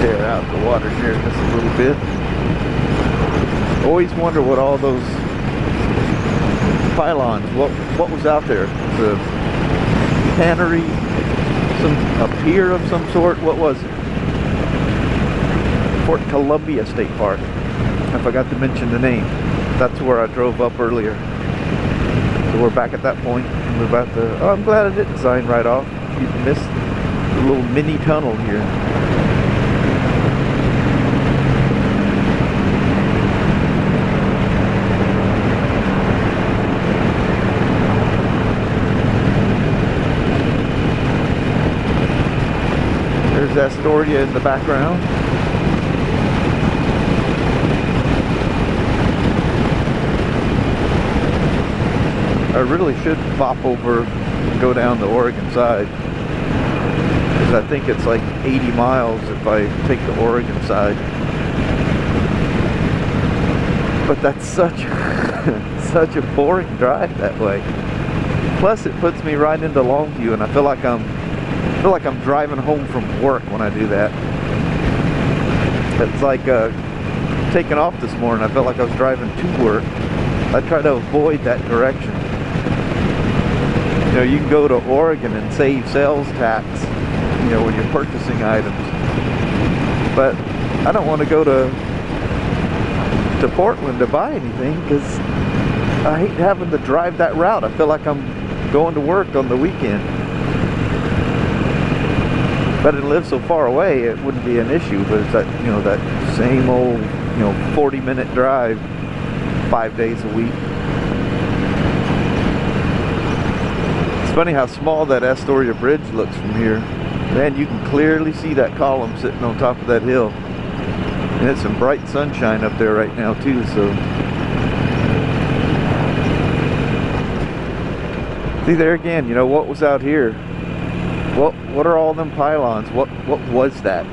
Stare out the water here just a little bit. Always wonder what all those pylons, what was out there? The cannery, a pier of some sort. What was it? Fort Columbia State Park. I forgot to mention the name. That's where I drove up earlier. So we're back at that point. We're about to. Oh, I'm glad I didn't sign right off. You missed the little mini tunnel here. There's Astoria in the background. I really should pop over and go down the Oregon side, because I think it's like 80 miles if I take the Oregon side. But that's such such a boring drive that way. Plus it puts me right into Longview, and I feel like I'm driving home from work when I do that. It's like taking off this morning. I felt like I was driving to work. I try to avoid that direction. You know, you can go to Oregon and save sales tax, you know, when you're purchasing items. But I don't want to go to Portland to buy anything, because I hate having to drive that route. I feel like I'm going to work on the weekend. But it lives so far away, it wouldn't be an issue. But it's that, you know, that same old, you know, 40-minute drive 5 days a week. It's funny how small that Astoria Bridge looks from here. Man, you can clearly see that column sitting on top of that hill. And it's some bright sunshine up there right now too, so. See there again, you know, what was out here? What are all them pylons? What was that?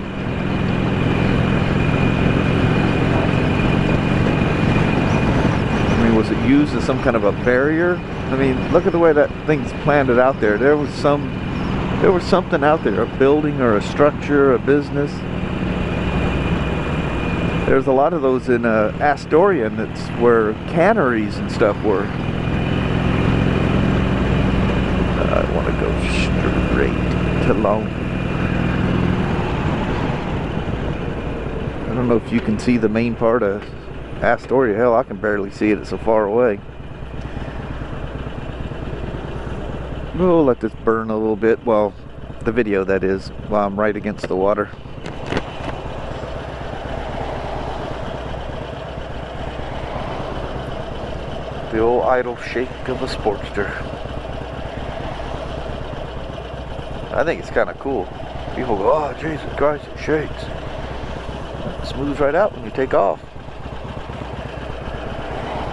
I mean, was it used as some kind of a barrier? I mean, look at the way that thing's planted out there. There was something out there, a building or a structure, a business. There's a lot of those in Astoria, and that's where canneries and stuff were. I want to go straight to Longview. I don't know if you can see the main part of Astoria. Hell, I can barely see it. It's so far away. We'll let this burn a little bit. Well, the video, that is, while I'm right against the water. The old idle shake of a Sportster. I think it's kind of cool. People go, oh, Jesus Christ, it shakes. It smooths right out when you take off.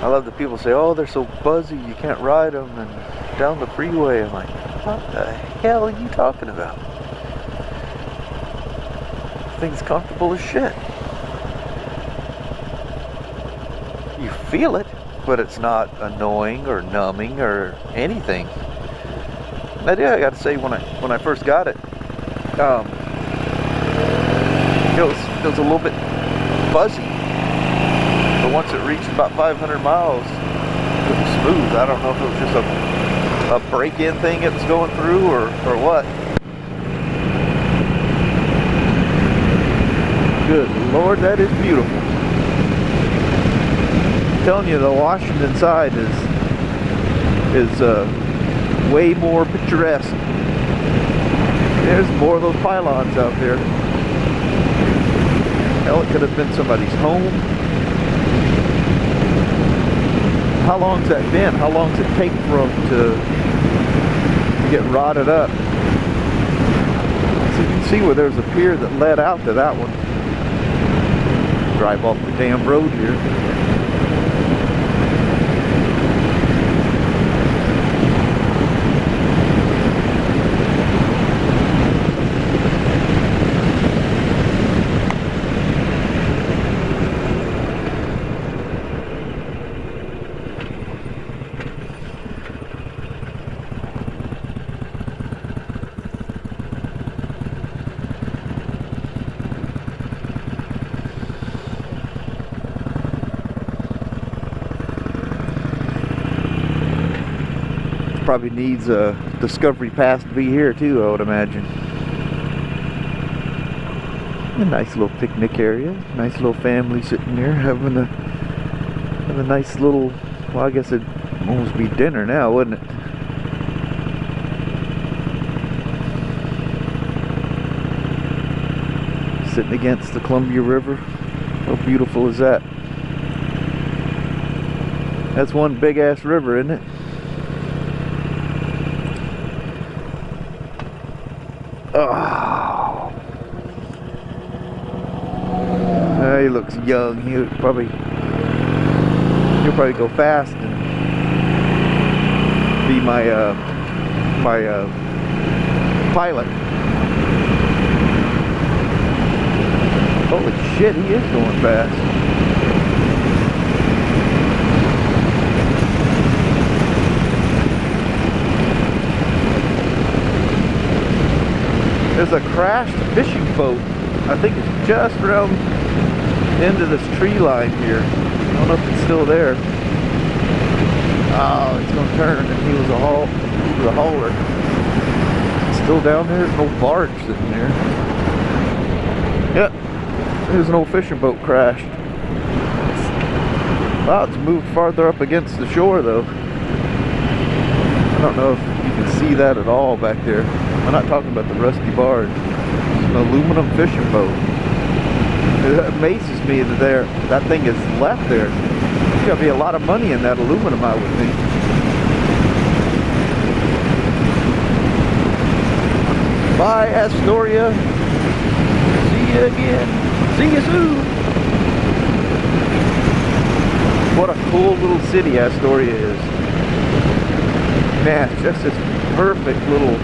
I love that people say, oh, they're so buzzy, you can't ride them, and down the freeway. I'm like, what the hell are you talking about? This thing's comfortable as shit. You feel it, but it's not annoying or numbing or anything. I gotta say, when I first got it, it was a little bit fuzzy. But once it reached about 500 miles, it was smooth. I don't know if it was just a break-in thing it was going through or what. Good Lord, that is beautiful. I'm telling you, the Washington side is way more picturesque. There's more of those pylons out there. Hell, it could have been somebody's home. How long's that been? How long's it take for them to get rotted up? So you can see where there's a pier that led out to that one. Drive off the damn road here. Probably needs a Discovery Pass to be here too, I would imagine. A nice little picnic area. Nice little family sitting there having a nice little, well, I guess it'd almost be dinner now, wouldn't it? Sitting against the Columbia River. How beautiful is that? That's one big ass river, isn't it? Oh, he looks young. He'll probably go fast and be my pilot. Holy shit, he is going fast. There's a crashed fishing boat. I think it's just around the end of this tree line here. I don't know if it's still there. Oh, it's gonna turn, and he was a hauler. It's still down there. There's no barge sitting there. Yep, there's an old fishing boat crashed. Wow, it's moved farther up against the shore though. I don't know if you can see that at all back there. I'm not talking about the rusty barge. It's an aluminum fishing boat. It amazes me that that thing is left there. There's gotta be a lot of money in that aluminum, I would think. Bye, Astoria. See you again. See you soon. What a cool little city Astoria is. Man, it's just this perfect little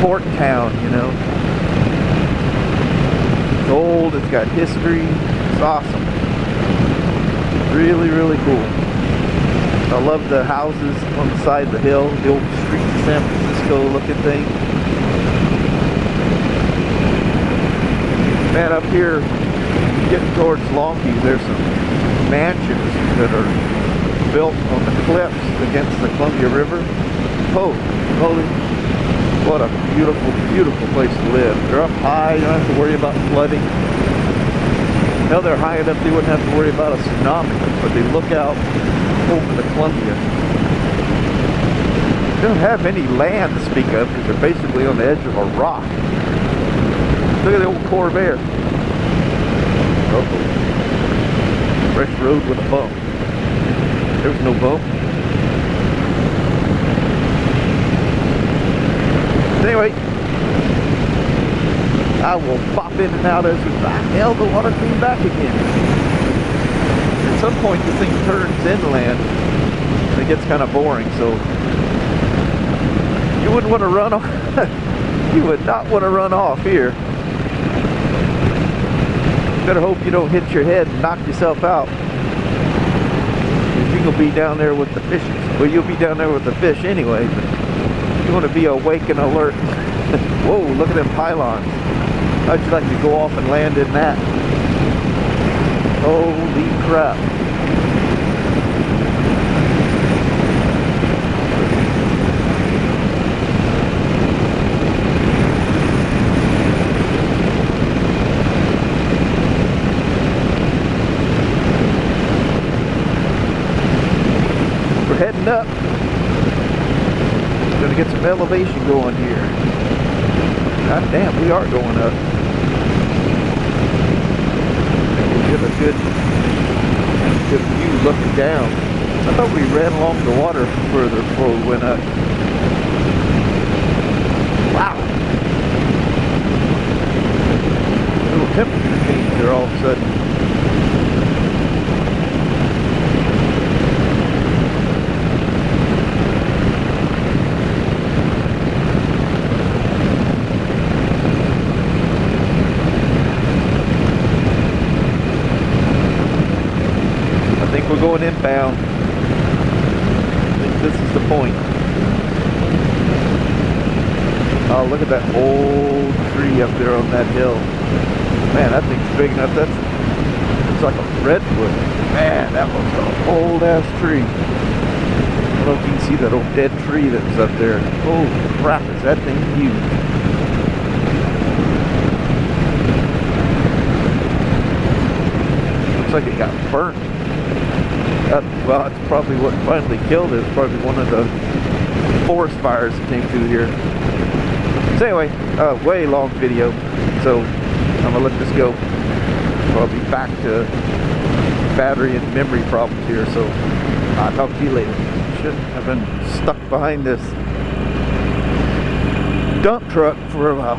port town, you know. It's old, it's got history, it's awesome. Really, really cool. I love the houses on the side of the hill, the old street San Francisco looking thing. Man, up here, getting towards Longview, there's some mansions that are built on the cliffs against the Columbia River. Oh, holy. What a beautiful, beautiful place to live. They're up high, you don't have to worry about flooding. Now they're high enough they wouldn't have to worry about a tsunami, but they look out over the Columbia. They don't have any land to speak of because they're basically on the edge of a rock. Look at the old Corvair. Uh-oh. Fresh road with a bump. There was no bump. Anyway, I will pop in and out as hell, the water came back again. At some point this thing turns inland and it gets kind of boring, so you wouldn't want to run off. You would not want to run off here. Better hope you don't hit your head and knock yourself out. You're gonna be down there with the fish. Well, you'll be down there with the fish anyway, but you want to be awake and alert. Whoa, look at them pylons. How'd you like to go off and land in that? Holy crap. We're heading up. Gonna get some elevation going here. God damn, we are going up. We'll get a good view looking down. I thought we ran along the water further before we went up. Wow. A little temperature change there all of a sudden. We're going inbound. I think this is the point. Oh, look at that old tree up there on that hill. Man, that thing's big enough. It's like a redwood. Man, that was an old ass tree. don't know if you can see that old dead tree that was up there. Holy crap, is that thing huge. Looks like it got burnt. Well, that's probably what finally killed it. It's probably one of the forest fires that came through here. So anyway, way long video. So I'm gonna let this go. I'll be back to battery and memory problems here. So I'll talk to you later. Shouldn't have been stuck behind this dump truck for about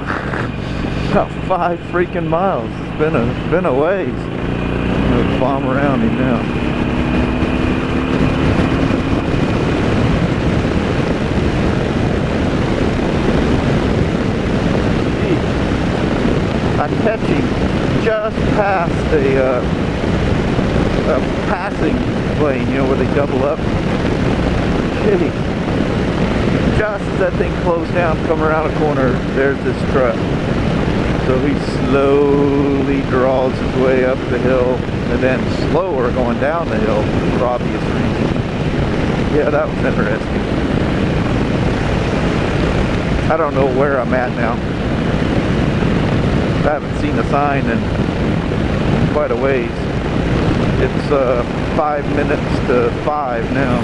5 freaking miles. It's been a ways. I'm gonna bomb around him now. I catch him just past a passing lane, you know, where they double up. Jeez. Just as that thing closed down, come around a corner, there's this truck. So he slowly draws his way up the hill, and then slower going down the hill for obvious reasons. Yeah, that was interesting. I don't know where I'm at now. I haven't seen a sign in quite a ways. It's 5 minutes to 5 now.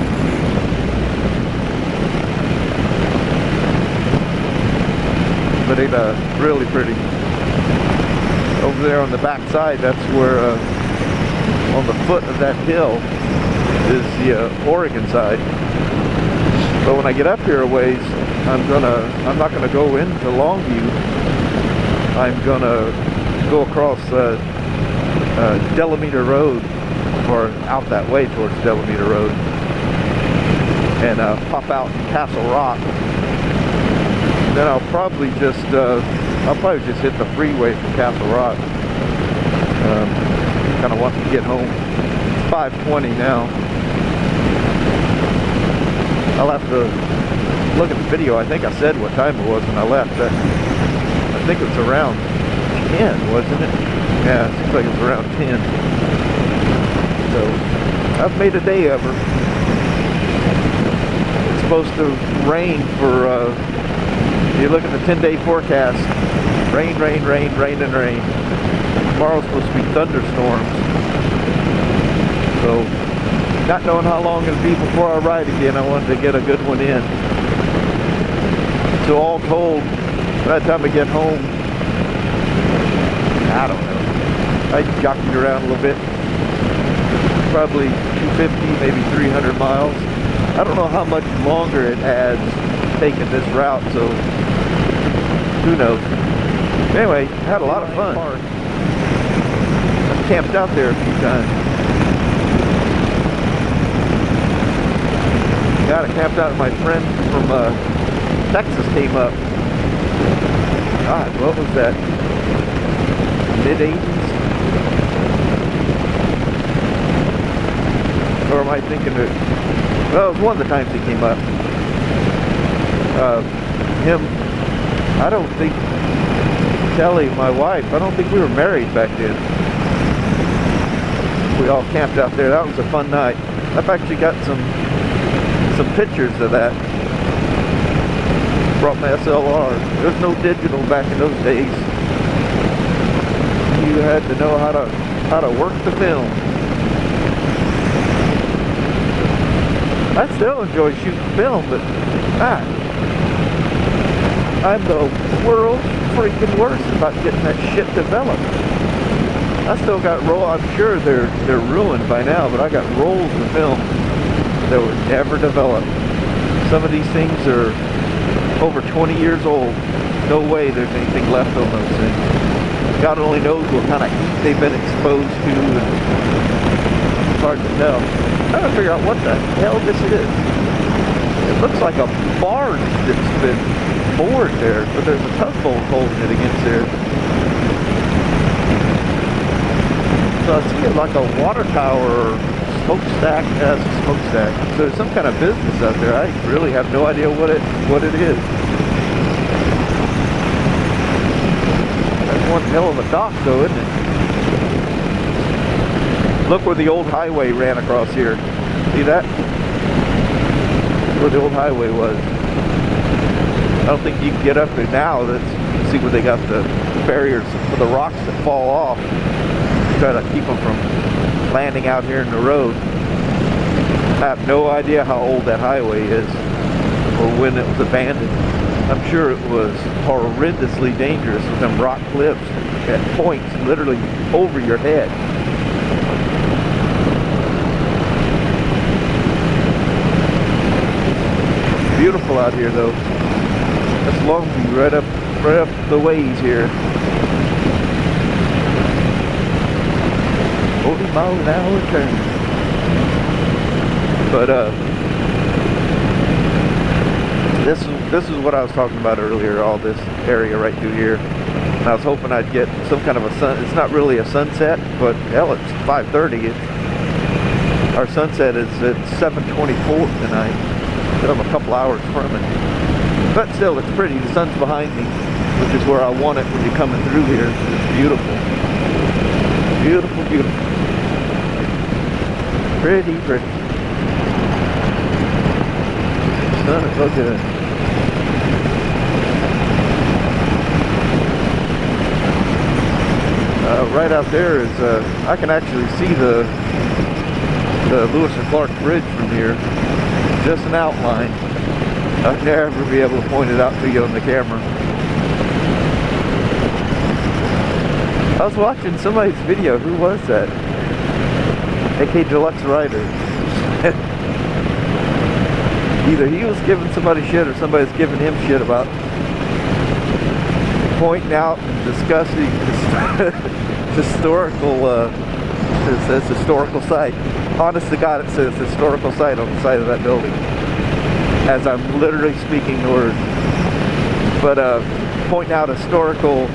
But it's really pretty. Over there on the back side, that's where on the foot of that hill is the Oregon side. But when I get up here a ways, I'm not gonna go into Longview. I'm gonna go across Delameter Road, or out that way towards Delameter Road, and pop out in Castle Rock. Then I'll probably just hit the freeway from Castle Rock. Kind of want to get home. It's 5:20 now. I'll have to look at the video. I think I said what time it was when I left. I think it was around 10, wasn't it? Yeah, it seems like it was around 10. So, I've made a day of her. It's supposed to rain for, you look at the 10-day forecast, rain, rain, rain, rain, and rain. Tomorrow's supposed to be thunderstorms. So, not knowing how long it'll be before I ride again, I wanted to get a good one in. So all told, by the time I get home, I don't know, I jockeyed around a little bit, probably 250, maybe 300 miles. I don't know how much longer it has taken this route, so who knows. Anyway, had a lot of fun. I camped out there a few times. God, I camped out, my friend from Texas came up. God, what was that? Mid-80s? Or am I thinking that? Well, it was one of the times he came up. I don't think, Kelly, my wife, I don't think we were married back then. We all camped out there. That was a fun night. I've actually got some pictures of that. Brought my SLR. There was no digital back in those days. You had to know how to work the film. I still enjoy shooting film, but I'm the world's freaking worst about getting that shit developed. I still got I'm sure they're ruined by now, but I got rolls of film that were never developed. Some of these things are over 20 years old. No way there's anything left on those things. God only knows what kind of heat they've been exposed to, and it's hard to tell. I'm trying to figure out what the hell this is. It looks like a barge that's been moored there, but there's a tugboat holding it against there. So I see it like a water tower or smokestack. That's a smokestack. So there's some kind of business out there. I really have no idea what it is. That's one hell of a dock though, isn't it? Look where the old highway ran across here. See that? where the old highway was. I don't think you can get up there now. You can see where they got the barriers for the rocks that fall off. Try to keep them from landing out here in the road. I have no idea how old that highway is or when it was abandoned. I'm sure it was horrendously dangerous with them rock cliffs at points literally over your head. Beautiful out here though. That's Longview right up the ways here. 40 mile an hour turn. But this is what I was talking about earlier, all this area right through here. And I was hoping I'd get some kind of a sun. It's not really a sunset, but hell, it's 5:30. Our sunset is at 7:24 tonight. So I'm a couple hours from it. But still, it's pretty. The sun's behind me, which is where I want it when you're coming through here. It's beautiful. Beautiful, beautiful. Pretty, pretty. Sun is so good. Right out there is, I can actually see the Lewis and Clark Bridge from here. Just an outline. I'll never be able to point it out to you on the camera. I was watching somebody's video. Who was that? AK Deluxe Rider. Either he was giving somebody shit or somebody's giving him shit about pointing out and discussing historical, it says historical site. Honest to God, it says historical site on the side of that building. As I'm literally speaking the words. But pointing out historical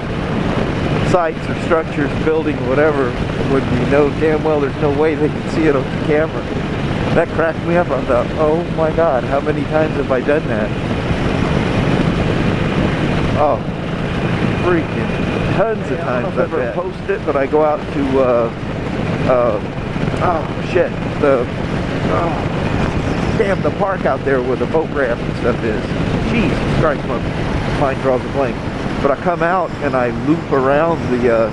sites or structures, building, whatever, when you know damn well there's no way they can see it on the camera. That cracked me up. I thought, oh my God, how many times have I done that? Oh, freaking tons of times. I've never posted it, but I go out to oh shit, damn, the park out there where the boat ramp and stuff is. Jesus Christ, my mind draws a blank. But I come out and I loop around the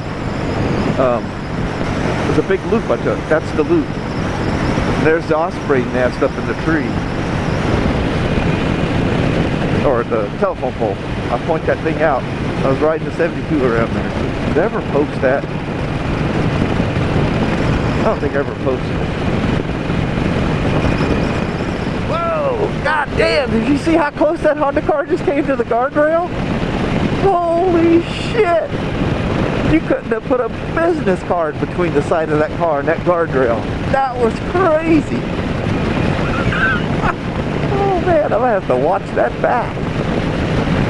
there's a big loop I took. That's the loop. And there's the osprey nest up in the tree, or the telephone pole. I point that thing out. I was riding the 72 around there. Did I ever post that? I don't think I ever posted it. Whoa! God damn! Did you see how close that Honda car just came to the guardrail? Holy shit! You couldn't have put a business card between the side of that car and that guardrail. That was crazy! Oh man, I'm gonna have to watch that back.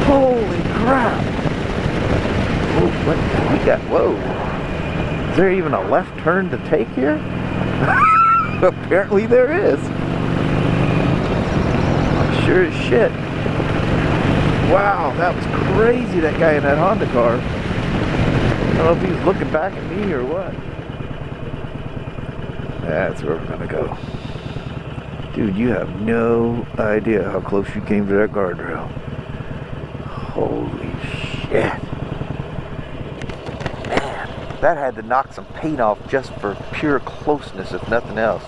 Holy crap! Oh, what we got? Whoa! Is there even a left turn to take here? Apparently there is. Sure as shit. Wow, that was crazy, that guy in that Honda car. I don't know if he was looking back at me or what. That's where we're gonna go. Dude, you have no idea how close you came to that guardrail. Holy shit. Man, that had to knock some paint off just for pure closeness, if nothing else.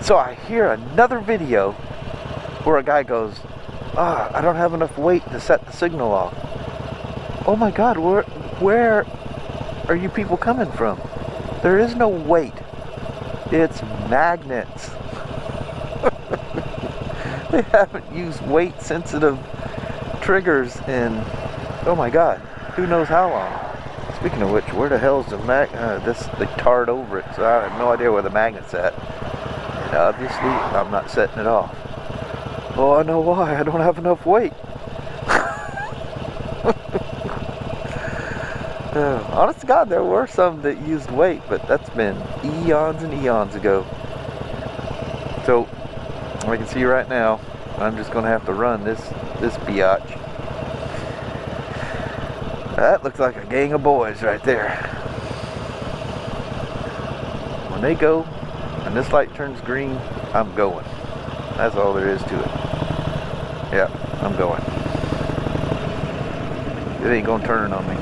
So I hear another video where a guy goes, I don't have enough weight to set the signal off. Oh my God, where are you people coming from? There is no weight. It's magnets. They haven't used weight sensitive triggers in, oh my God, who knows how long. Speaking of which, where the hell is the they tarred over it, so I have no idea where the magnet's at. And obviously, I'm not setting it off. Oh, I know why. I don't have enough weight. Honest to God, there were some that used weight, but that's been eons and eons ago. So, I can see right now, I'm just going to have to run this biatch. That looks like a gang of boys right there. When they go, and this light turns green, I'm going. That's all there is to it. Yeah, I'm going. It ain't gonna turn on me.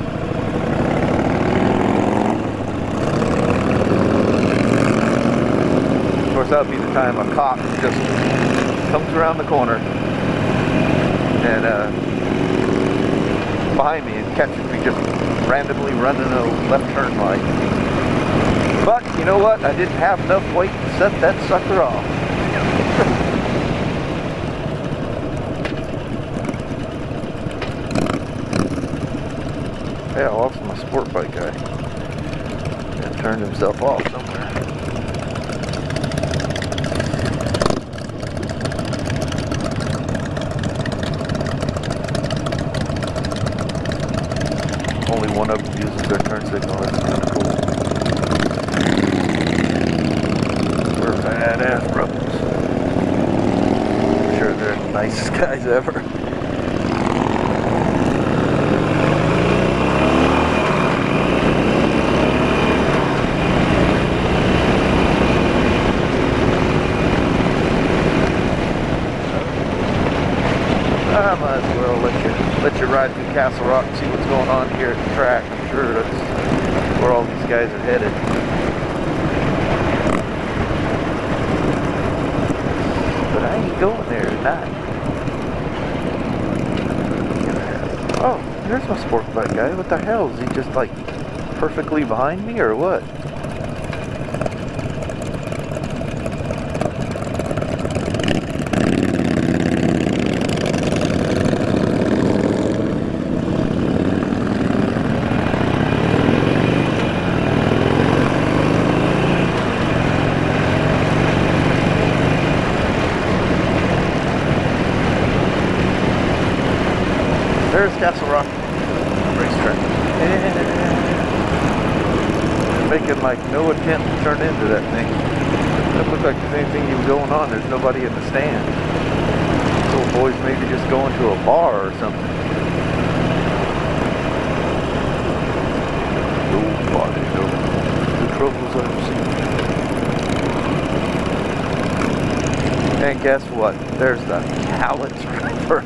Of course, that would be the time a cop just comes around the corner and behind me and catches me just randomly running a left turn light. But you know what? I didn't have enough weight to set that sucker off. Yeah, I lost my sport bike guy. And turned himself off somewhere. Only one of them uses their turn signal. That's kind of cool. We're badass brothers. I'm sure they're the nicest guys ever. I might as well let you ride through Castle Rock and see what's going on here at the track. I'm sure that's where all these guys are headed. But I ain't going there tonight. Oh, there's my sport bike guy. What the hell? Is he just like perfectly behind me or what? There's Castle Rock racetrack. Making like no attempt to turn into that thing. Doesn't look like there's anything even going on. There's nobody in the stand. These old boys maybe just going to a bar or something. Nobody, no troubles I've seen. And guess what? There's the Cowlitz River.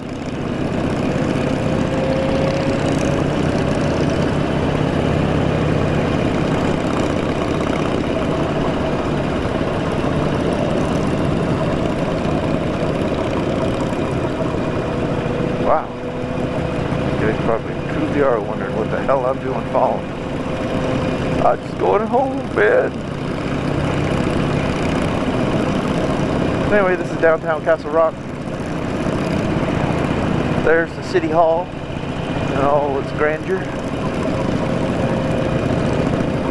Wow. You guys probably truly are wondering what the hell I'm doing following. I'm just going home, man. Anyway, this is downtown Castle Rock. There's the City Hall and all its grandeur.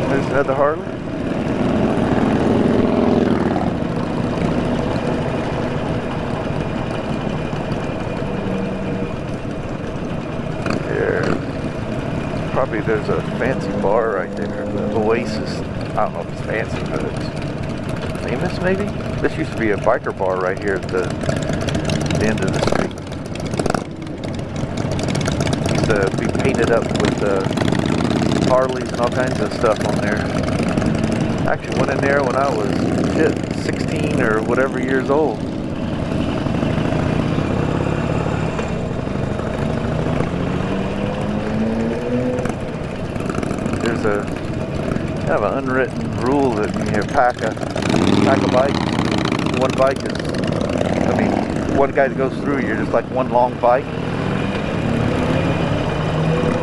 There's another Harley. Probably there's a fancy bar right there, the Oasis. I don't know if it's fancy, but it's famous maybe? This used to be a biker bar right here at the end of the street. Used to be painted up with Harleys and all kinds of stuff on there. I actually went in there when I was 16 or whatever years old. There's a kind of an unwritten rule that when you pack a bike, one bike is, I mean, one guy that goes through, you're just like one long bike.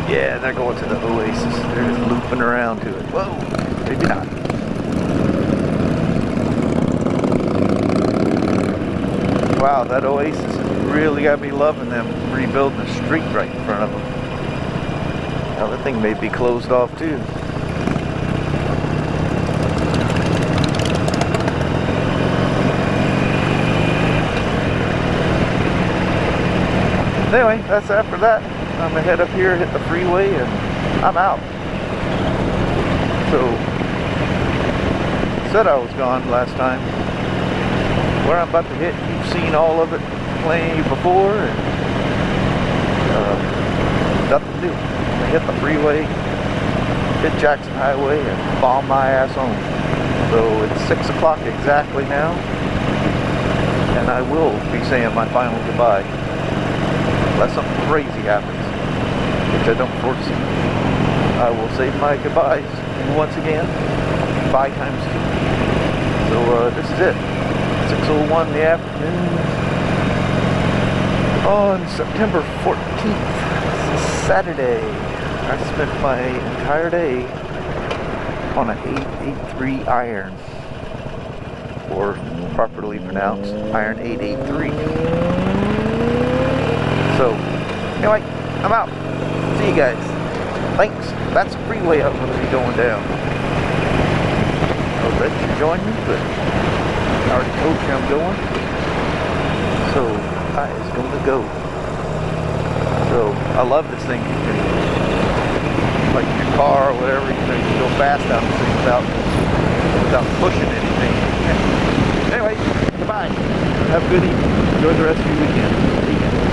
Yeah, they're going to the Oasis. They're just looping around to it. Whoa, maybe not. Wow, that Oasis has really got me loving them rebuilding the street right in front of them. Now that thing may be closed off too. Anyway, that's after that. I'm gonna head up here, hit the freeway, and I'm out. So, said I was gone last time. Where I'm about to hit, you've seen all of it playing before, and nothing new. I hit the freeway, hit Jackson Highway, and bomb my ass home. So it's 6 o'clock exactly now. and I will be saying my final goodbye. Unless something crazy happens, which I don't foresee. I will say my goodbyes once again, 5 times 2. So this is it. 6:01 in the afternoon on September 14th, Saturday. I spent my entire day on an 883 iron, or properly pronounced iron 883. So anyway, I'm out. See you guys. Thanks. That's the freeway I'm going to be going down. I'll let you join me, but I already told you I'm going. So I is going to go. So I love this thing. Like your car or whatever, you can go fast down this thing without pushing anything. Anyway, goodbye. Have a good evening. Enjoy the rest of your weekend. See ya.